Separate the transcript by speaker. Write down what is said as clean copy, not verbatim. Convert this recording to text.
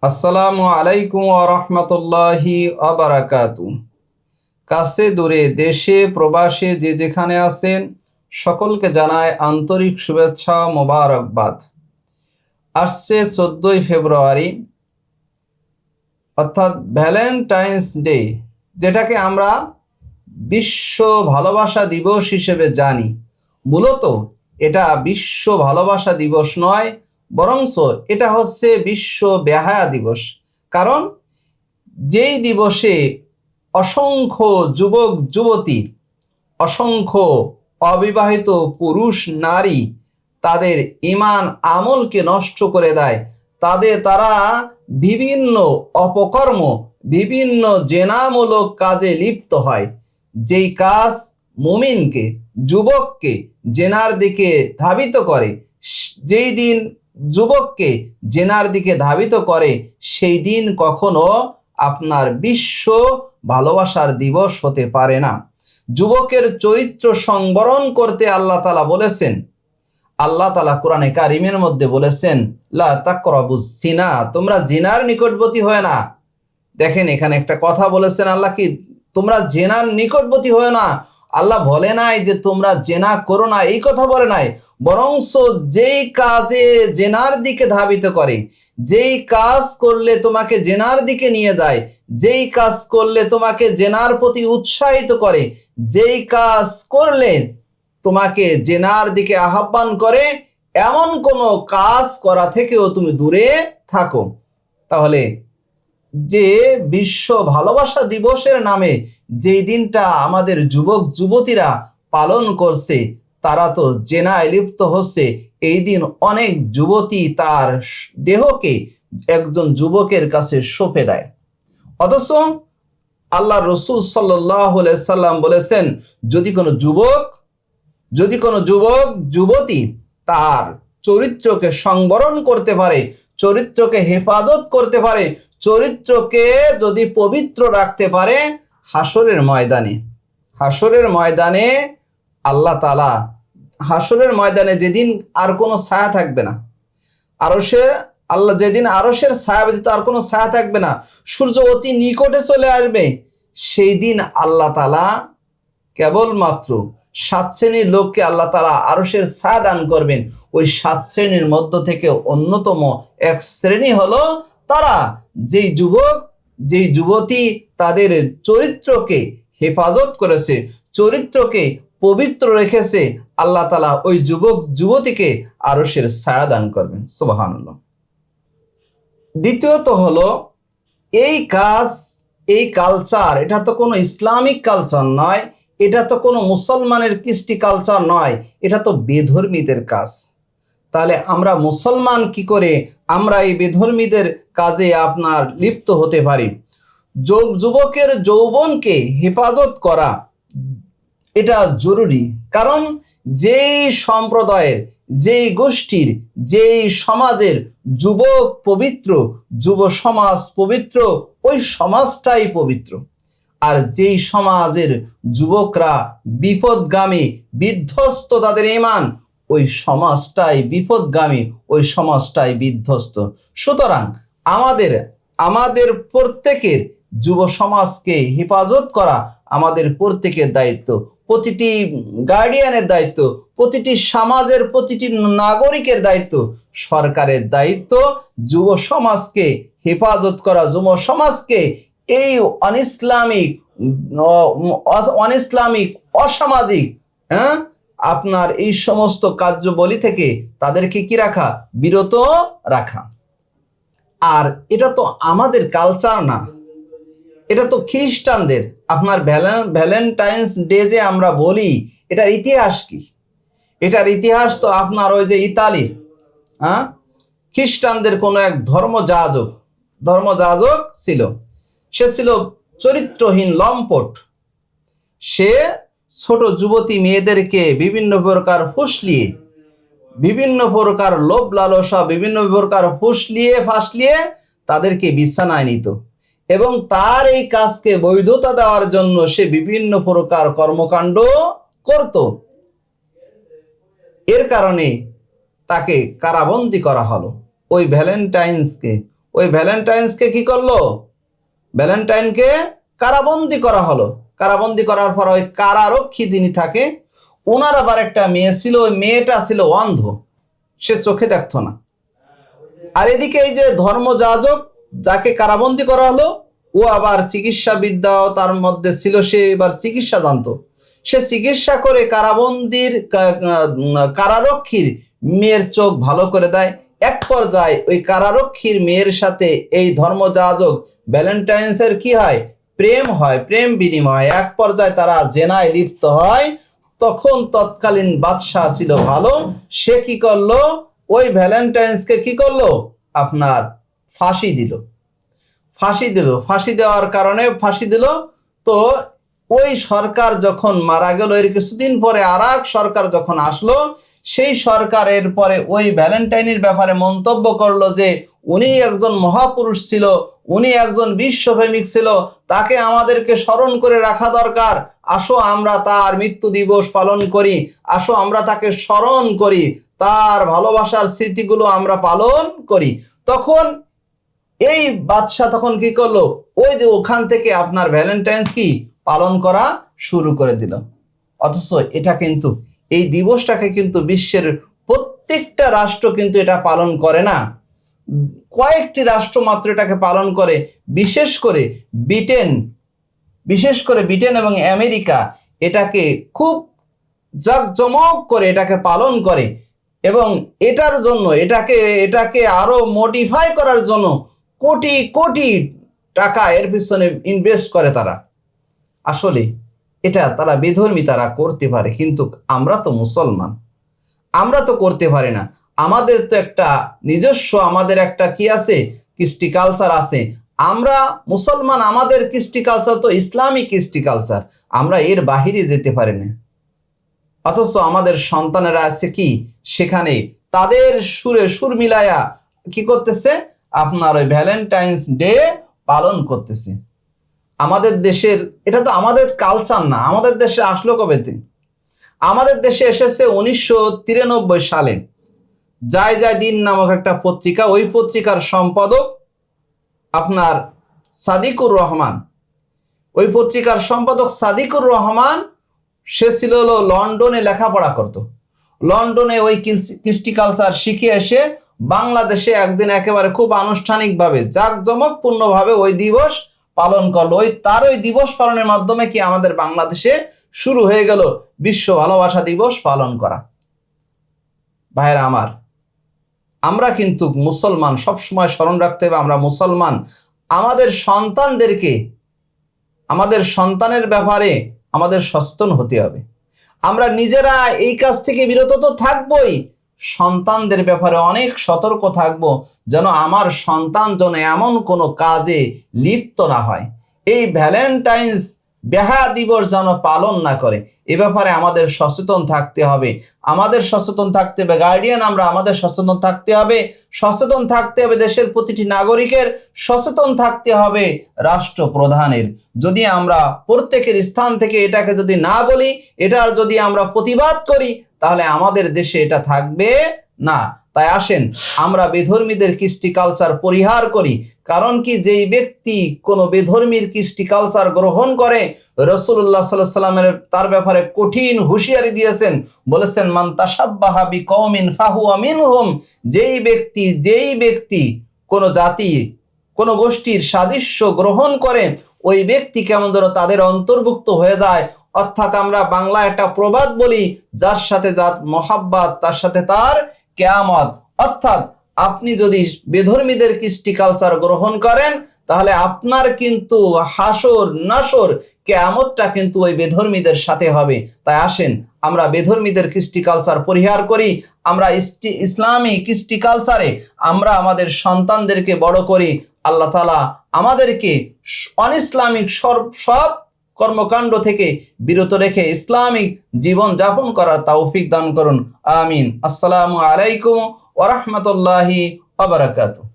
Speaker 1: আসসালামু আলাইকুম ওয়া রাহমাতুল্লাহি ওয়া বারাকাতু। কাছে দূরে দেশে প্রবাসে যে যেখানে আছেন সকলকে জানায় আন্তরিক শুভেচ্ছা মোবারকবাদ। আসছে 14ই ফেব্রুয়ারি অর্থাৎ ভ্যালেন্টাইন্স ডে, যেটাকে আমরা বিশ্ব ভালোবাসা দিবস হিসেবে জানি। মূলত এটা বিশ্ব ভালোবাসা দিবস নয়, বরঞ্চ এটা হচ্ছে বিশ্ব বেহায়া দিবস। কারণ যেই দিবসে অসংখ্য যুবক যুবতী, অসংখ্য অবিবাহিত পুরুষ নারী তাদের ঈমান আমলকে নষ্ট করে দেয়, তারা বিভিন্ন অপকর্ম, বিভিন্ন জেনামূলক কাজে লিপ্ত হয়। যেই কাজ মুমিনকে, যুবককে জেনার দিকে ধাবিত করে, যেই দিন যুবককে জেনার দিকে ধাবিত করে, সেই দিন কখনো আপনার বিশ্ব ভালোবাসার দিবস হতে পারে না। যুবকের চরিত্র সংবরণ করতে আল্লাহ তাআলা বলেছেন। আল্লাহ তাআলা কোরআনে কারিমের মধ্যে বলেছেন, লা তাকরাবুজ জিনা, তোমরা জিনার নিকটবর্তী হয় না। দেখেন, এখানে একটা কথা বলেছেন আল্লাহ, কি তোমরা জেনার নিকটবর্তী হয় না। আল্লাহ বলে নাই যে তোমরা জেনা করো না, এই কথা বলে নাই। বরঞ্চ যেই কাজে জেনার দিকে ধাবিত করে, যেই কাজ করলে তোমাকে জেনার দিকে নিয়ে যায়, যেই কাজ করলে তোমাকে জেনার প্রতি উৎসাহিত করে, যেই কাজ করলে তোমাকে জেনার দিকে আহ্বান করে, এমন কোনো কাজ করা থেকেও তুমি দূরে থাকো। তাহলে যে বিশ্ব ভালোবাসা দিবসের নামে যেই দিনটা আমাদের যুবক যুবতীরা পালন করছে, তারা তো জেনায় লিপ্ত হচ্ছে। এই দিন অনেক যুবতী তার দেহকে একজন যুবকের কাছে সঁপে দেয়। অথচ আল্লাহ রসুল সাল্লাল্লাহু আলাইহি সাল্লাম বলেছেন, যদি কোনো যুবক যুবতী তার চরিত্রকে সংবরণ করতে পারে, চরিত্রকে হেফাজত করতে পারে, চরিত্রকে যদি পবিত্র রাখতে পারে, হাসরের ময়দানে আল্লাহ তাআলা, হাসরের ময়দানে যেদিন আর কোনো ছায়া থাকবে না, যেদিন আরশের ছায়া ব্যতীত আর কোনো ছায়া থাকবে না, সূর্য অতি নিকটে চলে আসবে, সেই দিন আল্লাহ তাআলা কেবলমাত্র 7 শ্রেণীর লোককে আল্লাহ তাআলা আরশের ছায়া দান করবেন। ওই 7 শ্রেণীর মধ্য থেকে অন্যতম এক শ্রেণী হলো তারা যেই যুবক, যেই যুবতী তাদের চরিত্রকে হেফাজত করেছে, চরিত্রকে পবিত্র রেখেছে, আল্লাহ তাআলা ওই যুবক যুবতীকে আরশের ছায়া দান করবেন। সুবহানাল্লাহ। দ্বিতীয়ত হলো এই কালচার, এটা তো কোনো ইসলামিক কালচার নয়, এটা তো কোনো মুসলমানের কৃষ্টি কালচার নয়, এটা তো বেধর্মীদের কাজ। তাহলে আমরা মুসলমান কি করে আমরা এই বেধর্মীদের কাজে আপনার লিপ্ত হতে পারি? যুবকের যৌবনকে হেফাজত করা এটা জরুরি। কারণ যেই সম্প্রদায়ের, যেই গোষ্ঠীর, যেই সমাজের যুবক পবিত্র, যুব সমাজ পবিত্র, ওই সমাজটাই পবিত্র। আর যেই সমাজের যুবকরা বিপদগামী, বিধ্বস্ত তাদের ঈমান, ওই সমাজটাই বিপদগামী, ওই সমাজটাই বিধ্বস্ত। সুতরাং আমাদের প্রত্যেকের যুব সমাজকে হেফাজত করা আমাদের প্রত্যেকের দায়িত্ব, প্রতিটি গার্ডিয়ানের দায়িত্ব, প্রতিটি সমাজের প্রতিটি নাগরিকের দায়িত্ব, সরকারের দায়িত্ব যুব সমাজকে হেফাজত করা, যুব সমাজকে এই অনিসলামিক অসামাজিক আপনার এই সমস্ত কার্যবলী থেকে তাদেরকে কি রাখা, বিরত রাখা। আর এটা তো আমাদের কালচার না, এটা তো খ্রিস্টানদের। আপনার ভ্যালেন্টাইন্স ডে যে আমরা বলি, এটার ইতিহাস কি? এটার ইতিহাস তো আপনার ওই যে ইতালির খ্রিস্টানদের কোনো এক ধর্মযাজক ছিল। সে ছিল চরিত্রহীন লম্পট। সে ছোট যুবতী মেয়েদেরকে বিভিন্ন প্রকার ফুসলিয়ে, বিভিন্ন প্রকার লোভ লালসা, বিভিন্ন প্রকার ফাসলিয়ে তাদেরকে বিছানায় নিত এবং তার এই কাজকে বৈধতা দেওয়ার জন্য সে বিভিন্ন প্রকার কর্মকাণ্ড করত। এর কারণে তাকে কারাবন্দী করা হলো। ওই ভ্যালেন্টাইন্সকে, ওই ভ্যালেন্টাইন্সকে কি করলো? ভ্যালেন্টাইনকে কারাবন্দি করা হলো। কারাবন্দি করার পর ওই কারারক্ষী যিনি থাকে, ওনার আবার একটা মেয়ে ছিল, ওই মেয়েটা ছিল অন্ধ, সে চোখে দেখতো না। আর এদিকে এই যে ধর্মযাজক যাকে কারাবন্দি করা হলো, ও আবার চিকিৎসাবিদ্যাও তার মধ্যে ছিল, সে এবার চিকিৎসা জানতো। সে চিকিৎসা করে কারাবন্দির কারারক্ষীর মেয়ের চোখ ভালো করে দেয়। এক পর্যায়ে ওই কারারক্ষীর মেয়ের সাথে এই ধর্মযাজক ভ্যালেন্টাইন্সের কি হয়? প্রেম হয়, প্রেম বিনিময়। এক পর্যায়ে তারা জেনায় লিপ্ত হয়। তখন তৎকালীন বাদশাহ ছিল ভালো, সে কি করলো? ওই ভ্যালেন্টাইন্সকে কি করলো? আপনার ফাঁসি দিল। ফাঁসি দেওয়ার কারণে ফাঁসি দিল। তো ওই সরকার যখন মারা গেল, এর কিছুদিন পরে আর এক সরকার যখন আসলো, সেই সরকারের পরে ওই ভ্যালেন্টাইনের ব্যাপারে মন্তব্য করলো যে উনি একজন মহাপুরুষ ছিল, উনি একজন বিশ্বপ্রেমিক ছিল, তাকে আমাদেরকে স্মরণ করে রাখা দরকার। আসো আমরা তার মৃত্যু দিবস পালন করি, আসো আমরা তাকে স্মরণ করি, তার ভালোবাসার স্মৃতিগুলো আমরা পালন করি। তখন এই বাদশাহ তখন কি করলো? ওই যে ওখান থেকে আপনার ভ্যালেন্টাইন্স কি পালন করা শুরু করে দিল। অথচ এটা কিন্তু, এই দিবসটাকে কিন্তু বিশ্বের প্রত্যেকটা রাষ্ট্র কিন্তু এটা পালন করে না, কয়েকটি রাষ্ট্র মাত্র এটাকে পালন করে। বিশেষ করে ব্রিটেন এবং আমেরিকা এটাকে খুব জাঁকজমক করে এটাকে পালন করে, এবং এটার জন্য এটাকে আরো মডিফাই করার জন্য কোটি কোটি টাকা এর পিছনে ইনভেস্ট করে তারা। আসলে এটা তারা বেধর্মী, তারা করতে পারে, কিন্তু আমরা তো মুসলমান, আমরা তো করতে পারি না। আমাদের তো একটা নিজস্ব, আমাদের একটা কি আছে? কৃষ্টি কালচার আছে। আমরা মুসলমান, আমাদের কৃষ্টি কালচার তো ইসলামিক কৃষ্টি কালচার, আমরা এর বাহিরে যেতে পারি না। অথচ আমাদের সন্তানেরা আছে কি সেখানে তাদের সুরে সুর মিলায়া কি করতেছে? আপনার ওই ভ্যালেন্টাইন্স ডে পালন করতেছে। আমাদের দেশের এটা তো আমাদের কালচার না। আমাদের দেশে আসলো কবে? আমাদের দেশে এসেছে 1993 সালে। যায় যায় দিন নামক একটা পত্রিকা, ওই পত্রিকার সম্পাদক আপনার সাদিকুর রহমান। ওই পত্রিকার সম্পাদক সাদিকুর রহমান, সে ছিল লন্ডনে লেখাপড়া করত। লন্ডনে ওই কৃষ্টি কালচার শিখে এসে বাংলাদেশে একদিন একেবারে খুব আনুষ্ঠানিকভাবে জাঁকজমকপূর্ণভাবে ওই দিবস পালন করলো। তার ওই দিবস পালনের মাধ্যমে কি আমাদের বাংলাদেশে শুরু হয়ে গেল বিশ্ব ভালোবাসা দিবস পালন করা। ভাইরা আমার, আমরা কিন্তু মুসলমান, সবসময় স্মরণ রাখতে হবে আমরা মুসলমান। আমাদের সন্তানদেরকে, আমাদের সন্তানের ব্যাপারে আমাদের সচেতন হতে হবে। আমরা নিজেরা এই কাজ থেকে বিরত তো থাকবই, সন্তানদের ব্যাপারে অনেক সতর্ক থাকব, যেন আমার সন্তান যেন এমন কোনো কাজে লিপ্ত না হয়, এই ভ্যালেন্টাইন্স বেহায়া দিবস যেন পালন না করে। এ ব্যাপারে আমাদের সচেতন থাকতে হবে। আমাদের সচেতন থাকতে হবে গার্ডিয়ান, আমরা আমাদের সচেতন থাকতে হবে। সচেতন থাকতে হবে দেশের প্রতিটি নাগরিকের, সচেতন থাকতে হবে রাষ্ট্রপ্রধানের। যদি আমরা প্রত্যেকের স্থান থেকে এটাকে যদি না বলি, এটার যদি আমরা প্রতিবাদ করি, তাহলে আমাদের দেশে এটা থাকবে না। তাই আসেন আমরা বেধর্মীদের কৃষ্টি কালচার পরিহার করি। কারণ কি, যেই ব্যক্তি কোনো বেধর্মীর কৃষ্টি কালচার গ্রহণ করে, রাসূলুল্লাহ সাল্লাল্লাহু আলাইহি ওয়াসাল্লামের তার ব্যাপারে কঠিন হুঁশিয়ারি দিয়েছেন, বলেছেন মান তাশাব্বাহা বিকওমিন ফাহুয়া মিনহুম। যেই ব্যক্তি কোনো জাতি, কোনো গোষ্ঠীর সাদৃশ্য গ্রহণ করে, ওই ব্যক্তি কেমন যেন তাদের অন্তর্ভুক্ত হয়ে যায়। অর্থাৎ আমরা বাংলা একটা প্রবাদ বলি, যার সাথে যার মহাব্বত তার সাথে তার কিয়ামত। অর্থাৎ আপনি যদি বেধর্মীদের কৃষ্টি কালচার গ্রহণ করেন, তাহলে আপনার কিন্তু হাসর নাসর কিয়ামতটা কিন্তু ওই বেধর্মীদের সাথে হবে। তাই আসেন আমরা বেধর্মীদের কৃষ্টি কালচার পরিহার করি। আমরা ইসলামী কৃষ্টি কালচারে আমরা আমাদের সন্তানদেরকে বড় করি। আল্লাহ তাআলা আমাদেরকে অনইসলামিক সব কর্মকাণ্ড থেকে বিরত রেখে ইসলামিক জীবন যাপন করার তৌফিক দান করুন। আমিন। আসসালামু আলাইকুম ওয়া রাহমাতুল্লাহি ওয়া বারাকাতুহু।